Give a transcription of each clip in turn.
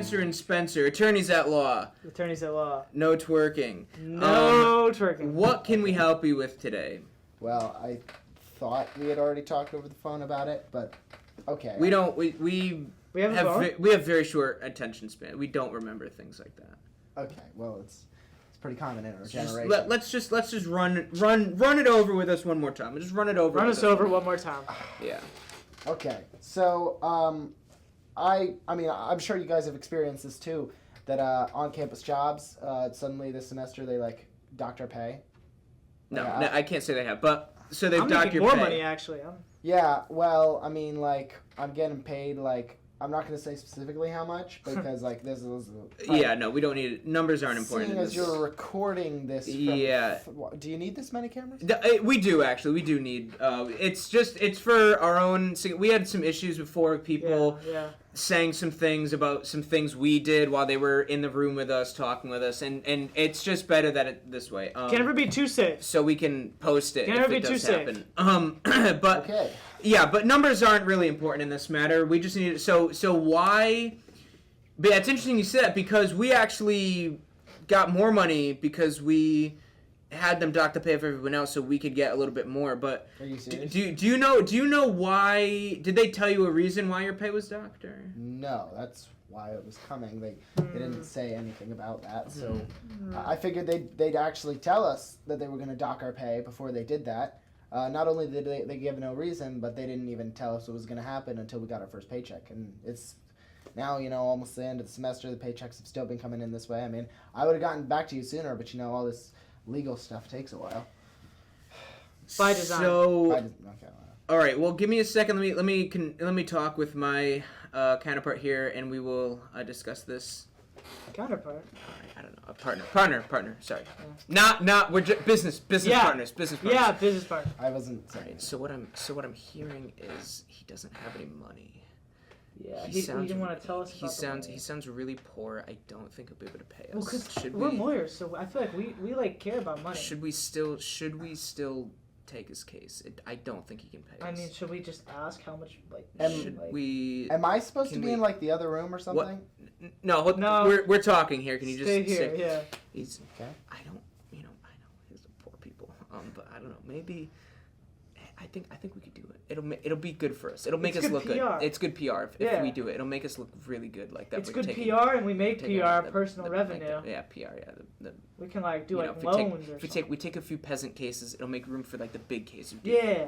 Spenser and Spenser, attorneys at law. Attorneys at law. No twerking. No twerking. What can we help you with today? Well, I thought we had already talked over the phone about it, but okay. We don't. We have very short attention span. We don't remember things like that. Okay. Well, it's pretty common in our generation. Let's just run it over with us one more time. Just run it over. Run us over one more time. Yeah. Okay. So, I mean, I'm sure you guys have experienced this too. That on-campus jobs, suddenly this semester they like docked our pay. No, I can't say they have, but so they've docked your more pay. money actually. Yeah. Well, I mean, like I'm getting paid like. I'm not going to say specifically how much because, like, this is... Yeah, no, we don't need it. Numbers aren't important. Seeing as you're recording this from... Yeah. Do you need this many cameras? We do, actually. We do need... It's for our own... We had some issues before with people saying some things about some things we did while they were in the room with us, talking with us, and it's just better that it this way. Can't ever be too safe. So we can post it Can't if ever it be does too happen. safe. But... Okay. Yeah, but numbers aren't really important in this matter. We just need so why? But yeah, it's interesting you said that because we actually got more money because we had them dock the pay of everyone else, so we could get a little bit more. But are you serious? Do you know why? Did they tell you a reason why your pay was docked? Or? No, that's why it was coming. They didn't say anything about that, so I figured they'd actually tell us that they were going to dock our pay before they did that. Not only did they give no reason, but they didn't even tell us what was going to happen until we got our first paycheck. And it's now, almost the end of the semester. The paychecks have still been coming in this way. I mean, I would have gotten back to you sooner, but, all this legal stuff takes a while. By design. All right. Well, give me a second. Let me talk with my counterpart here, and we will discuss this. Counterpart. I don't know. A partner. Sorry. Not. We're just business partners. Business partners. Yeah, business partner. I wasn't saying. Right, so what I'm hearing is he doesn't have any money. Yeah, he didn't want to tell us. He sounds really poor. I don't think he'll be able to pay us. Well, because we're lawyers, so I feel like we care about money. Should we still take his case? I don't think he can pay us. I mean, should we just ask how much? Am I supposed to be in like the other room or something? What? No. We're talking here. Can you just stay here? Yeah. He's okay. I know he's poor people. But I don't know. Maybe. I think we could do it. It'll be good for us. It'll make us look good. It's good PR if we do it. It'll make us look really good like that. It's good PR, and we make PR personal revenue. Yeah, PR. Yeah, we can do loans or something. We take a few peasant cases. It'll make room for the big case. Yeah.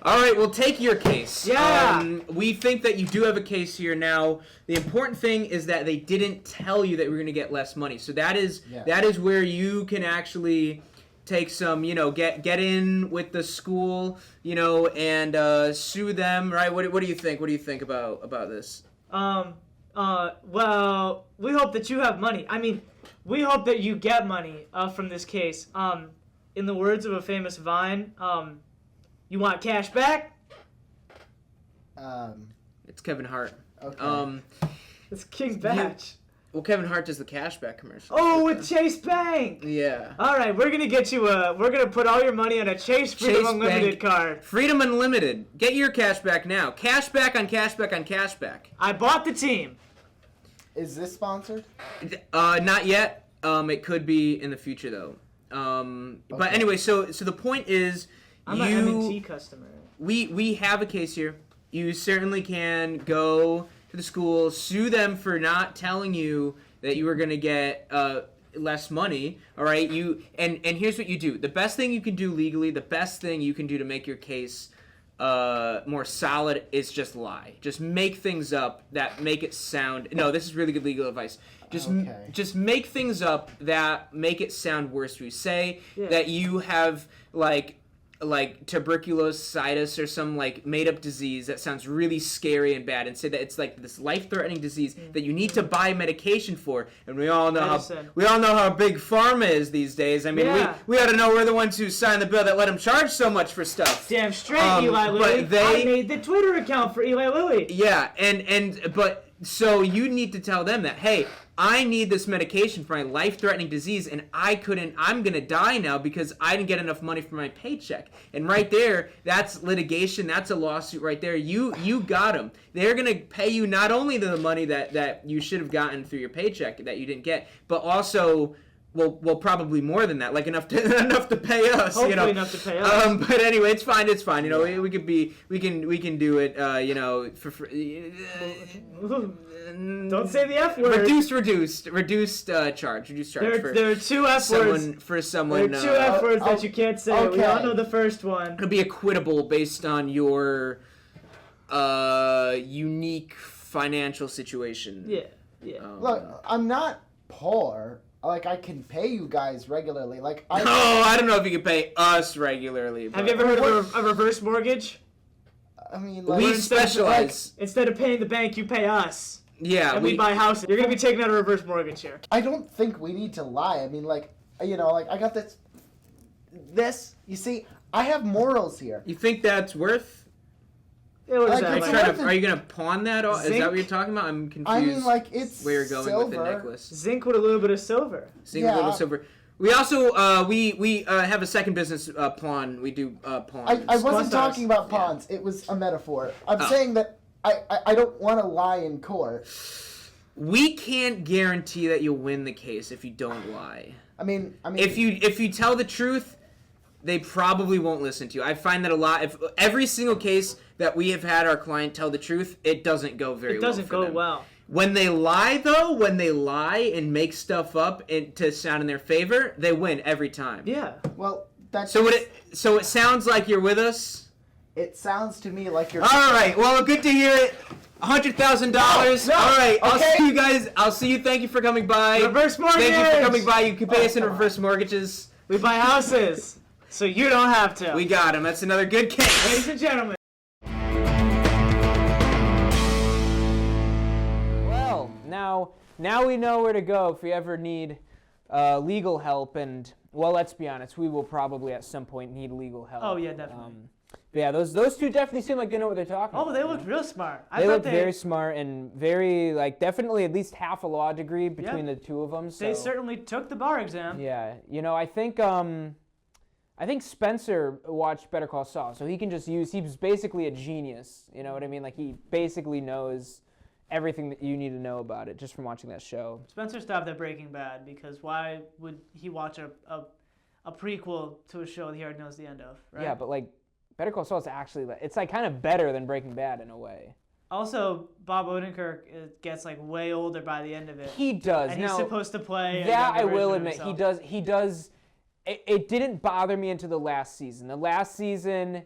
All right, we'll take your case. Yeah. We think that you do have a case here now. The important thing is that they didn't tell you that we're going to get less money. So that is where you can actually take some, get in with the school, and sue them, right? What do you think? What do you think about this? Well, we hope that you have money. I mean, we hope that you get money from this case. In the words of a famous Vine, you want cash back? It's Kevin Hart. Okay. It's King Batch. Well, Kevin Hart does the cashback commercial. Oh, with Chase Bank. Yeah. All right, we're gonna get you we're gonna put all your money on a Chase Freedom Unlimited card. Freedom Unlimited. Get your cashback now. Cashback on cashback on cashback. I bought the team. Is this sponsored? Not yet. It could be in the future though. But anyway, so the point is, I'm an M&T customer. We have a case here. You certainly can go to the school, sue them for not telling you that you were going to get less money. All right, and here's what you do. The best thing you can do legally, the best thing you can do to make your case more solid is just lie. Just make things up that make it sound. No, this is really good legal advice. Just make things up that make it sound worse for you. Say that you have like tuberculosis or some made up disease that sounds really scary and bad, and say that it's this life-threatening disease that you need to buy medication for. And we all know how big pharma is these days. I mean, we ought to know we're the ones who signed the bill that let them charge so much for stuff. Damn straight, Eli Lilly. I made the Twitter account for Eli Lilly. Yeah, but So you need to tell them that, hey, I need this medication for my life-threatening disease, and I'm gonna die now because I didn't get enough money for my paycheck. And right there, that's litigation. That's a lawsuit right there. You got them. They're gonna pay you not only the money that you should have gotten through your paycheck that you didn't get, but also. Well, probably more than that, like enough to pay us. Hopefully enough to pay us. But anyway, it's fine. You know, we can do it. You know, for free. Don't say the F word. Reduced charge. There are two F words. For someone. There are two F words that you can't say. Okay. We all know the first one. It'll be equitable based on your unique financial situation. Yeah. Look, I'm not poor. Like, I can pay you guys regularly. Like, I don't know if you can pay us regularly. Have you ever heard of a reverse mortgage? I mean, like, We specialize. Instead of paying the bank, you pay us. Yeah, And we buy houses. You're going to be taking out a reverse mortgage here. I don't think we need to lie. I mean, like, you know, like, I got this. You see, I have morals here. You think that's worth? Yeah, what is Like, that? it's Like, worth Are you gonna pawn that? Is that Zinc? what you're talking about? I'm confused. I mean, like, it's where you're going with the silver. necklace. zinc with a little bit of silver. Zinc with a little Yeah. silver. We also we have a second business pawn. We do pawns. I wasn't Stars. talking about pawns. It was a metaphor. I'm Oh. saying that I don't want to lie in court. We can't guarantee that you'll win the case if you don't lie. I mean, If you tell the truth, they probably won't listen to you. I find that a lot. If every single case that we have had our client tell the truth, it doesn't go very well. It doesn't go them. well. When they lie, though, and make stuff up to sound in their favor, they win every time. Yeah. well, that's So it sounds like you're with us. it sounds to me like you're. All right. Well, good to hear it. $100,000. No, All right. I'll okay. see you guys. I'll see you. Thank you for coming by. Reverse mortgage. Thank you for coming by. You can pay us in come on. reverse mortgages. We buy houses, so you don't have to. We got him. That's another good case. Ladies and gentlemen. Well, now we know where to go if we ever need legal help, and well, let's be honest, we will probably at some point need legal help. Oh, yeah, definitely. But yeah, those two definitely seem like they know what they're talking about. Oh, they looked real smart. They look very smart and very, like, definitely at least half a law degree between the two of them. So. They certainly took the bar exam. Yeah, you know, I think Spenser watched Better Call Saul, so he can just use. He's basically a genius. You know what I mean? Like, he basically knows everything that you need to know about it just from watching that show. Spencer stopped at Breaking Bad because why would he watch a prequel to a show that he already knows the end of? Right? Yeah, but like Better Call Saul is actually it's like kind of better than Breaking Bad in a way. Also, Bob Odenkirk gets like way older by the end of it. He does. And he's now, supposed to play. that I will admit, himself. he does. It didn't bother me until the last season. The last season,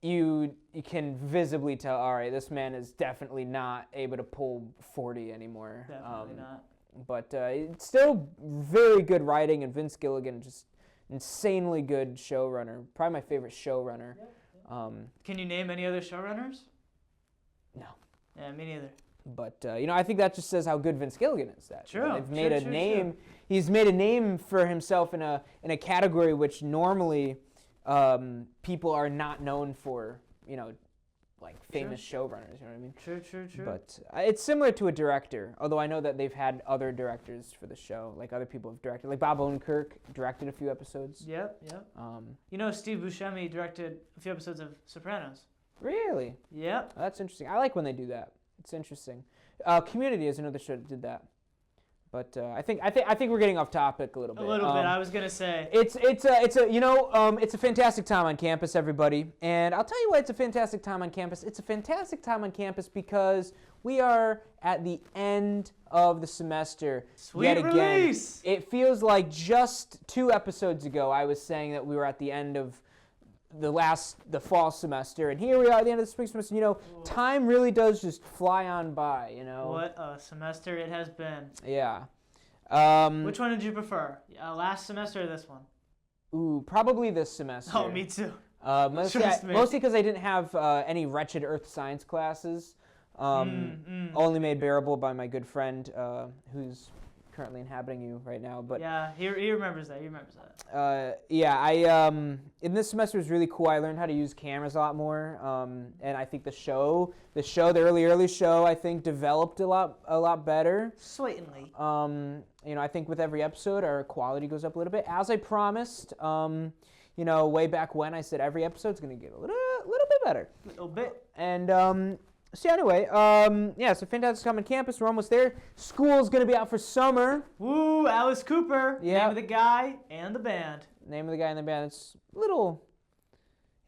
you can visibly tell, all right, this man is definitely not able to pull 40 anymore. Definitely not. But it's still very good writing, and Vince Gilligan, just insanely good showrunner. Probably my favorite showrunner. Can you name any other showrunners? No. Yeah, me neither. But you know, I think that just says how good Vince Gilligan is. That True. they've made a name. He's made a name for himself in a category which normally people are not known for. You know, like famous showrunners. You know what I mean? True. But it's similar to a director. Although I know that they've had other directors for the show. Like other people have directed. Like Bob Odenkirk directed a few episodes. Yep. You know, Steve Buscemi directed a few episodes of Sopranos. Really? Yep. Oh, that's interesting. I like when they do that. It's interesting. Community is another show that did that. But I think we're getting off topic a little bit. A little bit. I was gonna say. It's a fantastic time on campus, everybody. And I'll tell you why it's a fantastic time on campus. It's a fantastic time on campus because we are at the end of the semester yet again. Release! It feels like just 2 episodes ago I was saying that we were at the end of the fall semester, and here we are at the end of the spring semester. You know, time really does just fly on by, you know. What a semester it has been. Yeah. Which one did you prefer? Last semester or this one? Ooh, probably this semester. Oh, me too. Mostly Trust me. because I didn't have any wretched earth science classes. Only made bearable by my good friend, who's currently inhabiting you right now. But yeah, he remembers that. He remembers that. I in this semester was really cool. I learned how to use cameras a lot more, and I think the early show, I think developed a lot better. Certainly. I think with every episode, our quality goes up a little bit, as I promised. Way back when I said every episode's gonna get a little bit better. A little bit. And so anyway, so Fantastic Common Campus, we're almost there. School's gonna be out for summer. Woo, Alice Cooper. Yeah. Name of the guy and the band. Name of the guy in the band. It's a little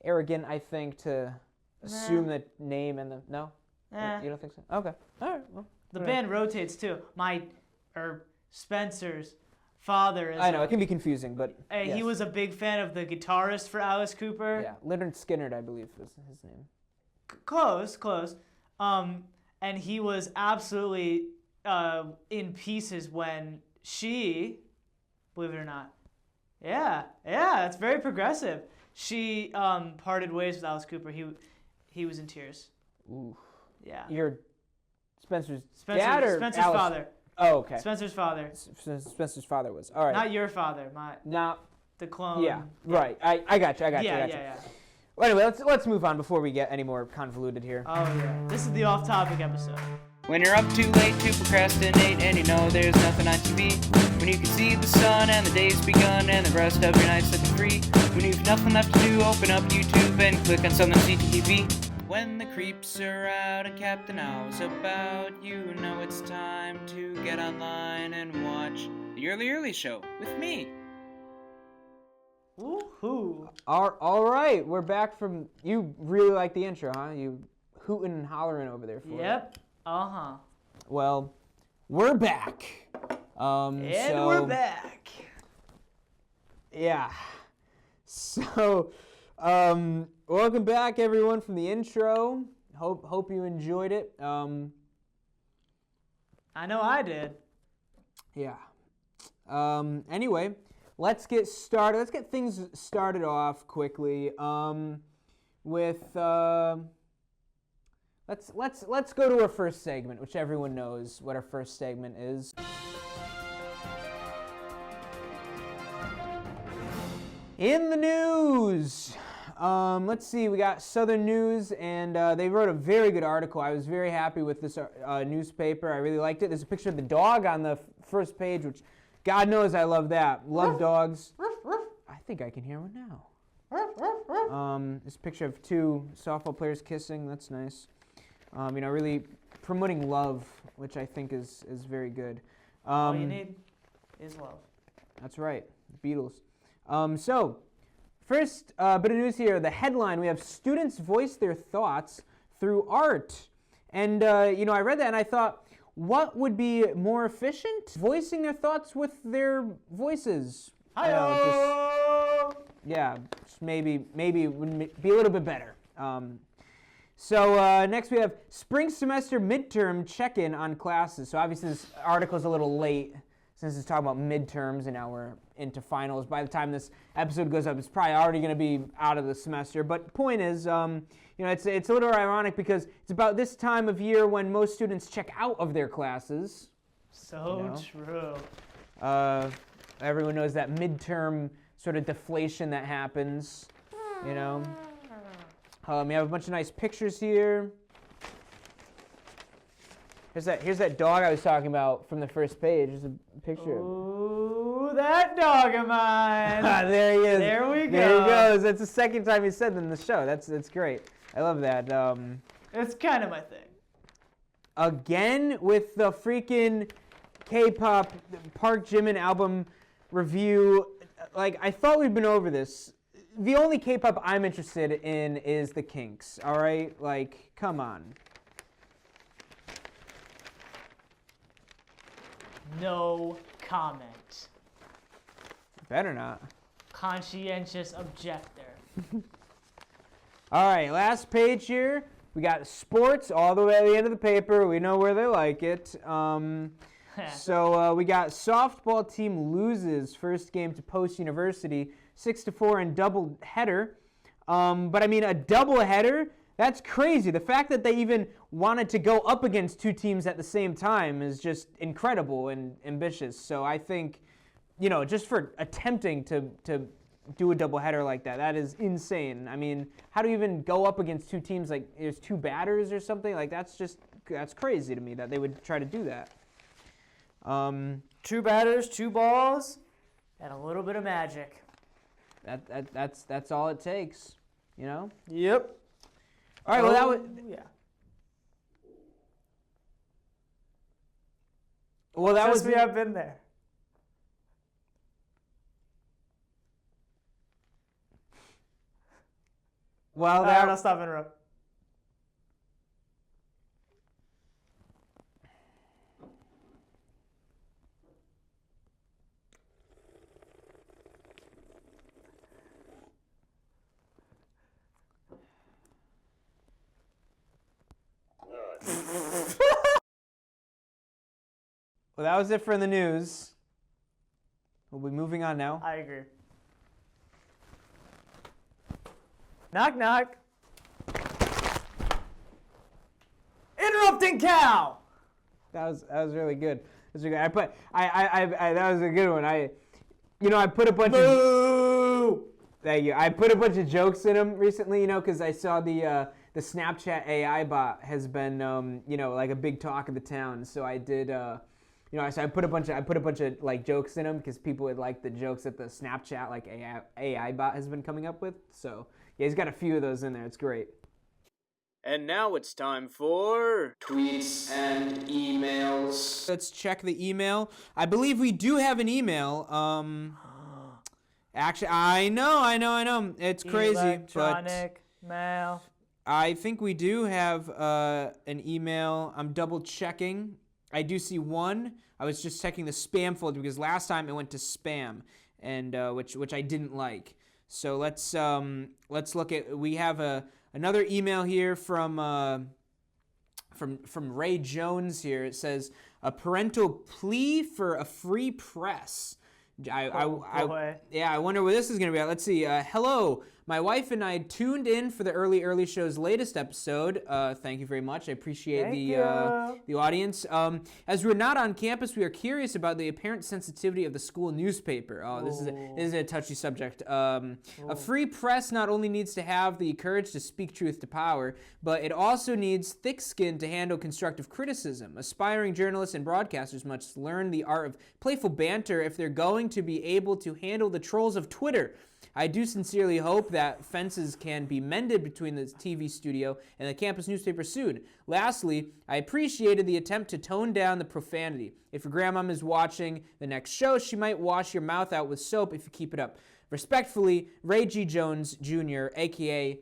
arrogant, I think, to assume the name and the no. You don't think so? Okay. All right. Well, the band rotates too. Spencer's father is. I know it can be confusing, but yes. He was a big fan of the guitarist for Alice Cooper. Yeah, Leonard Skinner, I believe, was his name. Close. And he was absolutely in pieces when she, believe it or not, yeah, that's very progressive. She parted ways with Alice Cooper. He was in tears. Ooh. Yeah. You're Spencer's dad or Spencer's Alice? Father. Oh, okay. Spencer's father. Spencer's father was. All right. Not your father. The clone. Yeah. Right. I got you. Yeah. Well, anyway, let's move on before we get any more convoluted here. Oh yeah. This is the off-topic episode. When you're up too late to procrastinate and you know there's nothing on TV, when you can see the sun and the day's begun and the rest of your night's looking free, when you've nothing left to do, open up YouTube and click on something CTV. When the creeps are out and Captain Owl's about, you know it's time to get online and watch the Early Show with me. Woohoo! All right, we're back from. You really like the intro, huh? You hooting and hollering over there for Yep. Well, we're back. We're back. Yeah. So, welcome back, everyone, from the intro. Hope you enjoyed it. I know I did. Yeah. Anyway, let's get started. Let's get things started off quickly. Let's go to our first segment, which everyone knows what our first segment is. In the news. Let's see, we got Southern News, and they wrote a very good article. I was very happy with this newspaper. I really liked it. There's a picture of the dog on the first page, which God knows I love that. Love dogs. I think I can hear one now. This picture of two softball players kissing. That's nice. Really promoting love, which I think is very good. All you need is love. That's right. The Beatles. So, first bit of news here. The headline, we have students voice their thoughts through art. And, I read that and I thought, what would be more efficient? Voicing their thoughts with their voices. Just maybe it would be a little bit better. So next we have spring semester midterm check-in on classes. So obviously this article is a little late since it's talking about midterms and now we're into finals. By the time this episode goes up, it's probably already going to be out of the semester. But point is, it's a little ironic because it's about this time of year when most students check out of their classes. So true. Everyone knows that midterm sort of deflation that happens, We have a bunch of nice pictures here. Here's that dog I was talking about from the first page. There's a picture. Ooh, that dog of mine. There he is. There we go. There he goes. That's the second time he said that in the show. That's great. I love that. It's kind of my thing. Again with the freaking K-pop Park Jimin album review. Like, I thought we'd been over this. The only K-pop I'm interested in is the Kinks, all right? Like, come on. No comment. Better not. Conscientious objector. All right, last page here. We got sports all the way at the end of the paper. We know where they like it. So we got softball team loses first game to Post University, 6-4 in double header. But I mean, a double header, That's crazy. The fact that they even wanted to go up against two teams at the same time is just incredible and ambitious. So I think, just for attempting to do a doubleheader like that, that is insane. I mean, how do you even go up against two teams? Like, there's two batters or something? Like, that's crazy to me that they would try to do that. Two batters, two balls, and a little bit of magic. That's all it takes, Yep. All right, well, that was... Yeah. Well, that Trust was... me, I've been there. Well, All right, I'll stop interrupting. Well, that was it for the news. We'll be moving on now. I agree. Knock, knock. Interrupting cow. That was really good. That was really good. That was a good one. I put a bunch of. Thank you. I put a bunch of jokes in them recently, because I saw the Snapchat AI bot has been, like a big talk of the town. So I did, so I put a bunch of like jokes in them because people would like the jokes that the Snapchat like AI bot has been coming up with. So yeah, he's got a few of those in there. It's great. And now it's time for tweets and emails. Let's check the email. I believe we do have an email. Actually, I know. It's crazy. Electronic mail. I think we do have an email. I'm double checking. I do see one. I was just checking the spam folder because last time it went to spam, and which I didn't like. So let's look at. We have another email here from Ray Jones here. It says a parental plea for a free press. I wonder where this is going to be at. Let's see. Hello. My wife and I tuned in for the Early Show's latest episode. Thank you very much. I appreciate the audience. As we're not on campus, we are curious about the apparent sensitivity of the school newspaper. Oh, this is a touchy subject. A free press not only needs to have the courage to speak truth to power, but it also needs thick skin to handle constructive criticism. Aspiring journalists and broadcasters must learn the art of playful banter if they're going to be able to handle the trolls of Twitter. I do sincerely hope that fences can be mended between the TV studio and the campus newspaper soon. Lastly, I appreciated the attempt to tone down the profanity. If your grandmom is watching the next show, she might wash your mouth out with soap if you keep it up. Respectfully, Ray G. Jones Jr., a.k.a.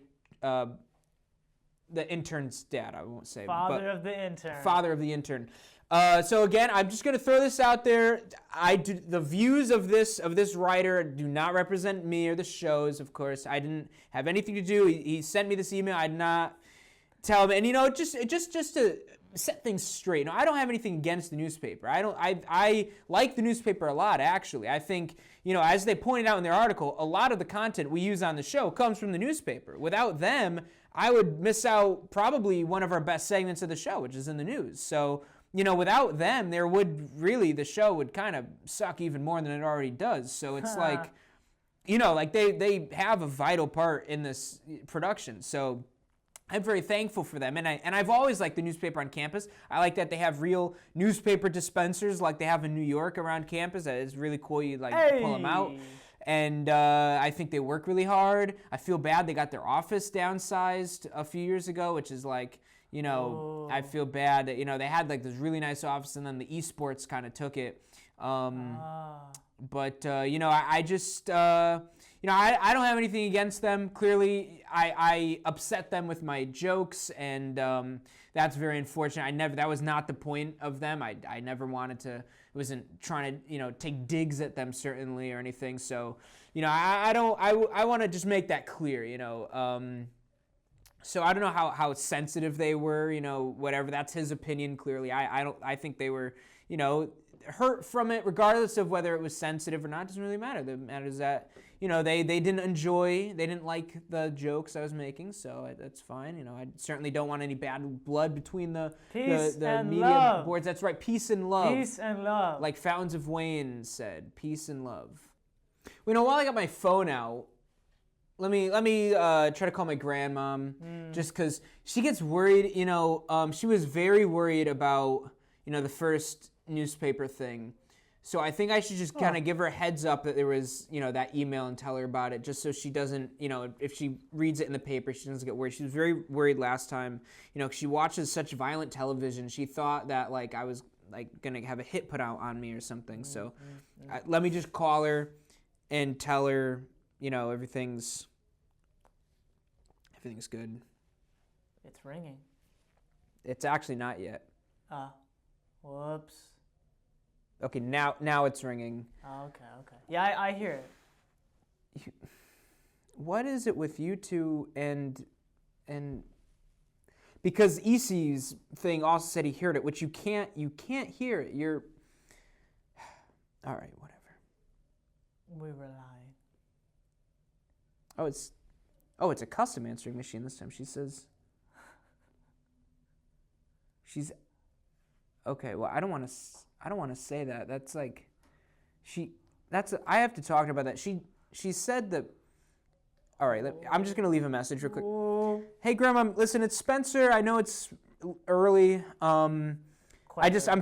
The intern's dad, I won't say. Father of the intern. Father of the intern. So again, I'm just gonna throw this out there. The views of this writer do not represent me or the shows. Of course, I didn't have anything to do. He sent me this email. I did not tell him. And just to set things straight. I don't have anything against the newspaper. I like the newspaper a lot. Actually, I think as they pointed out in their article, a lot of the content we use on the show comes from the newspaper. Without them, I would miss out probably one of our best segments of the show, which is in the news. So. Without them, the show would kind of suck even more than it already does. So it's like, they have a vital part in this production. So I'm very thankful for them. And I've always liked the newspaper on campus. I like that they have real newspaper dispensers like they have in New York around campus. That is really cool. You pull them out. And I think they work really hard. I feel bad they got their office downsized a few years ago, which is like, I feel bad that, they had like this really nice office and then the esports kind of took it. But, I just, I don't have anything against them. Clearly, I upset them with my jokes and that's very unfortunate. That was not the point of them. I never wanted to, wasn't trying to, take digs at them certainly or anything. So, I want to just make that clear, So I don't know how sensitive they were, whatever. That's his opinion. Clearly, I think they were, hurt from it, regardless of whether it was sensitive or not. It doesn't really matter. The matter is that, they didn't like the jokes I was making, so that's fine. I certainly don't want any bad blood between the and media love. boards. That's right, peace and love. Peace and love. Like Fountains of Wayne said, peace and love. Well, while I got my phone out, let me try to call my grandmom, just because she gets worried. She was very worried about the first newspaper thing. So I think I should just kind of give her a heads up that there was, that email and tell her about it, just so she doesn't, if she reads it in the paper, she doesn't get worried. She was very worried last time, she watches such violent television. She thought that, like, I was, like, going to have a hit put out on me or something. So let me just call her and tell her, everything's good. It's ringing. It's actually not yet. Whoops. Okay, now it's ringing. Okay. Yeah, I hear it. What is it with you two and because EC's thing also said he heard it, which you can't hear it. You're all right, whatever. We were lying. It's a custom answering machine this time. She says she's okay. Well, I don't want to say that. That's like, I have to talk to her about that. She said that, all right, I'm just going to leave a message real quick. Ooh. Hey, Grandma, listen, it's Spencer. I know it's early. I'm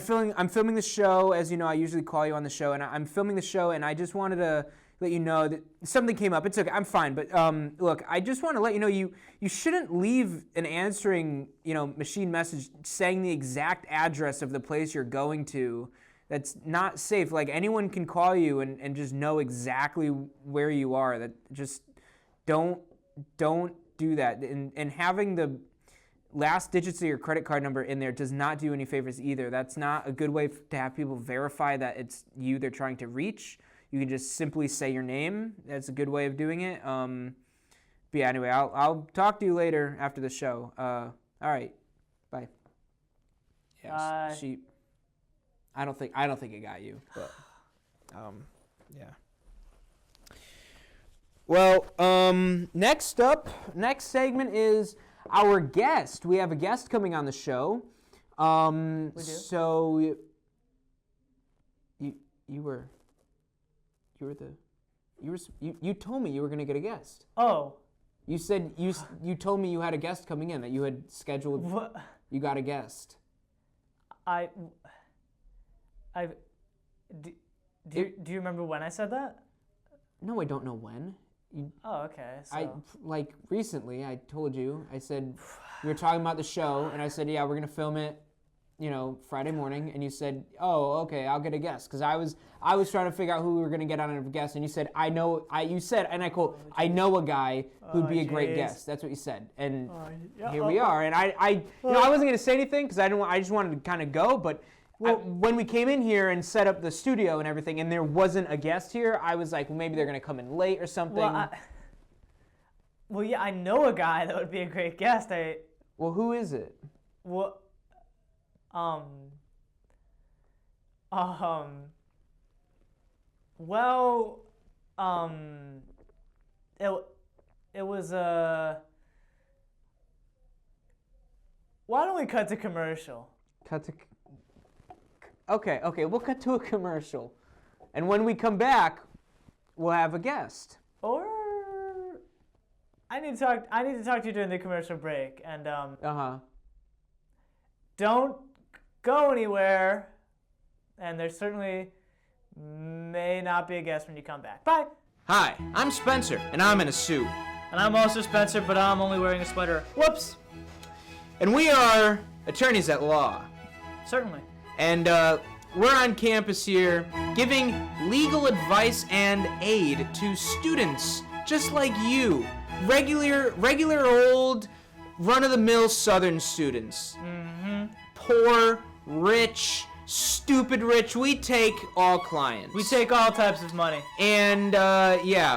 filming the show. As you know, I usually call you on the show, and I'm filming the show, and I just wanted to let you know that something came up. It's okay. I'm fine. But look, I just want to let you know you shouldn't leave an answering, machine message saying the exact address of the place you're going to. That's not safe. Like, anyone can call you and just know exactly where you are. That just don't do that. And having the last digits of your credit card number in there does not do any favors either. That's not a good way to have people verify that it's you they're trying to reach. You can just simply say your name. That's a good way of doing it. But yeah, anyway, I'll talk to you later after the show. All right, bye. Yeah, I don't think it got you, but yeah. Well, next segment is our guest. We have a guest coming on the show. We do? So you told me you were going to get a guest. Oh. You said you told me you had a guest coming in, that you had scheduled. What? You got a guest. Do you remember when I said that? No, I don't know when. Oh, okay. So. Recently, I told you. I said we were talking about the show, and I said, yeah, we're gonna film it, Friday morning. And you said, oh, okay, I'll get a guest, because I was trying to figure out who we were gonna get on as a guest, and you said, you said, and I quote, I know a guy who'd be a great guest. That's what you said, and here we are. And I wasn't gonna say anything because I just wanted to kind of go, but. When we came in here and set up the studio and everything, and there wasn't a guest here, I was like, well, maybe they're going to come in late or something. Well, yeah, I know a guy that would be a great guest. Well, who is it? Well, it was why don't we cut to commercial? Okay, we'll cut to a commercial. And when we come back, we'll have a guest. Or I need to talk to you during the commercial break, and don't go anywhere. And there certainly may not be a guest when you come back. Bye. Hi, I'm Spencer, and I'm in a suit. And I'm also Spencer, but I'm only wearing a sweater. Whoops. And we are attorneys at law. Certainly. And we're on campus here giving legal advice and aid to students just like you. Regular old, run-of-the-mill Southern students. Mm-hmm. Poor, rich, stupid rich. We take all clients. We take all types of money. And,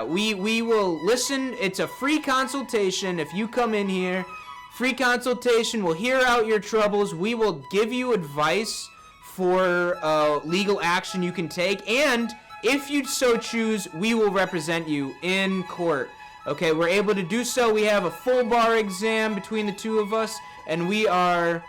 we will listen. It's a free consultation if you come in here. Free consultation. We'll hear out your troubles. We will give you advice for legal action you can take. And if you so choose, we will represent you in court. Okay, we're able to do so. We have a full bar exam between the two of us, and we are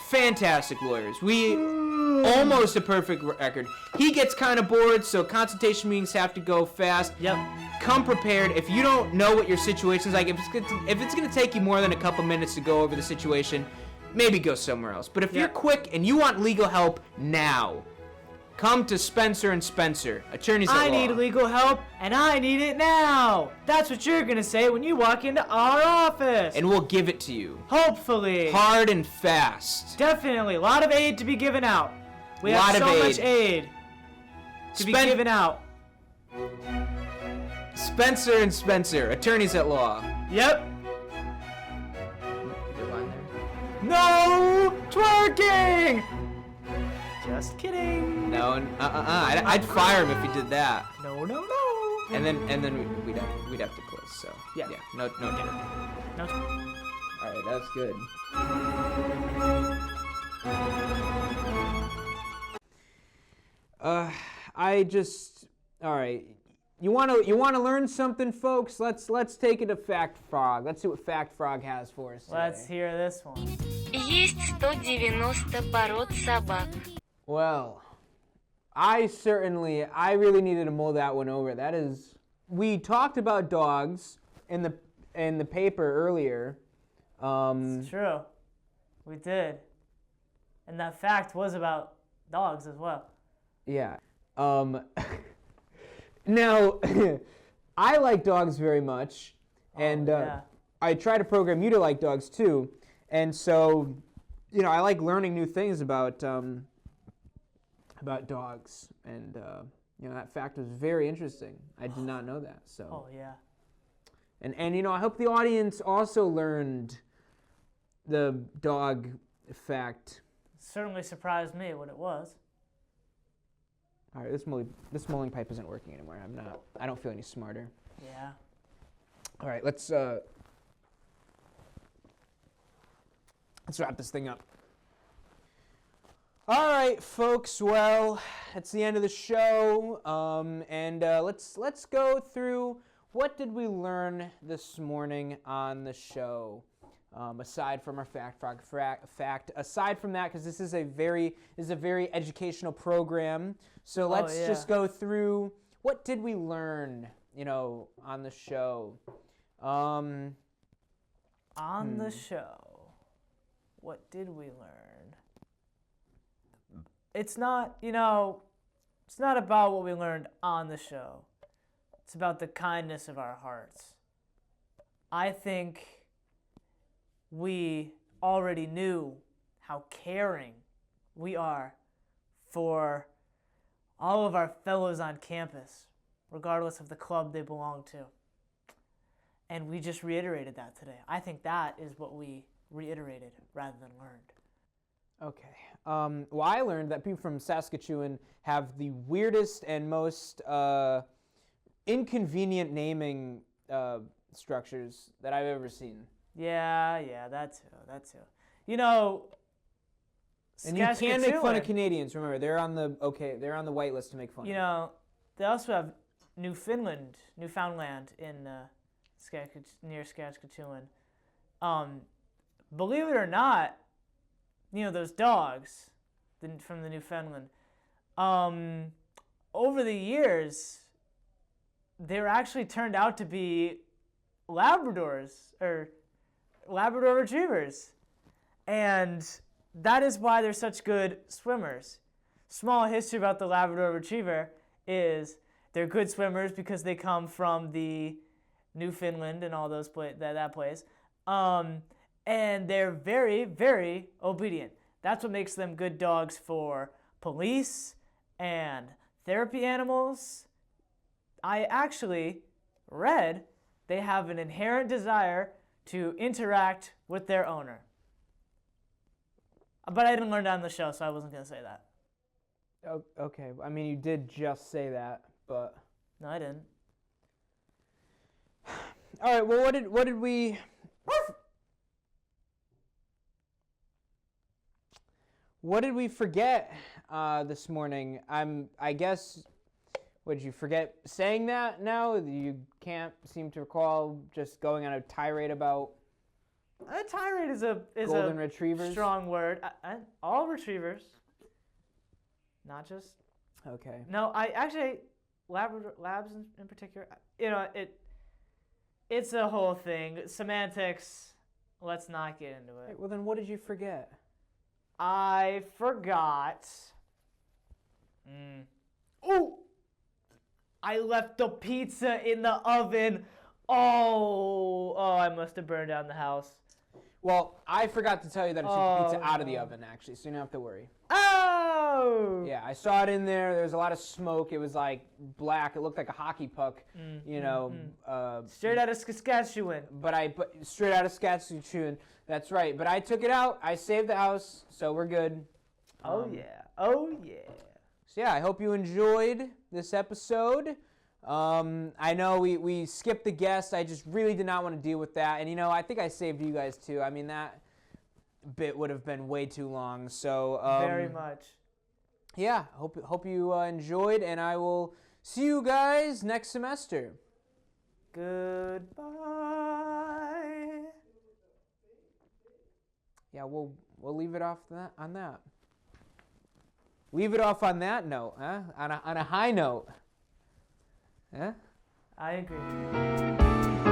fantastic lawyers. We almost a perfect record. He gets kind of bored, so consultation meetings have to go fast. Yep. Come prepared. If you don't know what your situation's like, if it's gonna take you more than a couple minutes to go over the situation, maybe go somewhere else. But if you're quick and you want legal help now, come to Spenser and Spenser, attorneys at law. I need legal help, and I need it now. That's what you're gonna say when you walk into our office. And we'll give it to you. Hopefully. Hard and fast. Definitely. A lot of aid to be given out. We have so much aid to be given out. Spenser and Spenser, attorneys at law. Yep. No twerking! Just kidding. No, I'd fire him if he did that. No. And then we'd have to close. So yeah, no twerking. No. All right, that's good. All right. You wanna learn something, folks? Let's take it to Fact Frog. Let's see what Fact Frog has for us today. Let's hear this one. Есть 190 пород собак. Well, I really needed to mull that one over. That is, we talked about dogs in the paper earlier. It's true. We did. And that fact was about dogs as well. Yeah. Now, I like dogs very much, and I try to program you to like dogs too. And so, I like learning new things about dogs, and that fact was very interesting. I did not know that. So. Oh yeah. And I hope the audience also learned the dog fact. Certainly surprised me what it was. All right, this mulling pipe isn't working anymore. I don't feel any smarter. Yeah. All right, let's wrap this thing up. All right, folks. Well, it's the end of the show, and let's go through what did we learn this morning on the show. Aside from our fact, aside from that, because this is a very educational program. So let's just go through what did we learn, on the show. On the show, what did we learn? It's not, it's not about what we learned on the show. It's about the kindness of our hearts. I think we already knew how caring we are for all of our fellows on campus, regardless of the club they belong to. And we just reiterated that today. I think that is what we reiterated rather than learned. Okay. Well, I learned that people from Saskatchewan have the weirdest and most inconvenient naming structures that I've ever seen. Yeah, that too. And you can't make fun of Canadians. Remember, they're on the white list to make fun of. They also have Newfoundland in near Saskatchewan. Believe it or not, those dogs from the Newfoundland. Over the years, they were actually turned out to be Labradors or Labrador Retrievers, and that is why they're such good swimmers. Small history about the Labrador Retriever is they're good swimmers because they come from the Newfoundland and all those that place, and they're very, very obedient. That's what makes them good dogs for police and therapy animals. I actually read they have an inherent desire to interact with their owner. But I didn't learn that on the show, so I wasn't going to say that. Oh, okay. I mean, you did just say that, but... No, I didn't. All right, well, what did we... What did we forget this morning? I guess Would you forget saying that now? You can't seem to recall just going on a tirade about A tirade is golden a retrievers? strong word. All retrievers, not just. Okay. No, I actually labs in particular. You know, it's a whole thing. Semantics. Let's not get into it. Well, then what did you forget? I forgot. Ooh! I left the pizza in the oven. Oh, I must have burned down the house. Well, I forgot to tell you that I took pizza out of the oven, actually, so you don't have to worry. Oh! Yeah, I saw it in there. There was a lot of smoke. It was like black. It looked like a hockey puck, you know. Straight out of Saskatchewan. But straight out of Saskatchewan. That's right. But I took it out. I saved the house, so we're good. Oh yeah. Oh yeah. So yeah, I hope you enjoyed this episode. I know we skipped the guest. I just really did not want to deal with that. And, you know, I think I saved you guys, too. I mean, that bit would have been way too long. So Very much. Yeah, hope you enjoyed, and I will see you guys next semester. Goodbye. Yeah, we'll leave it off on that. Leave it off on that note, huh? On a high note. Yeah? I agree.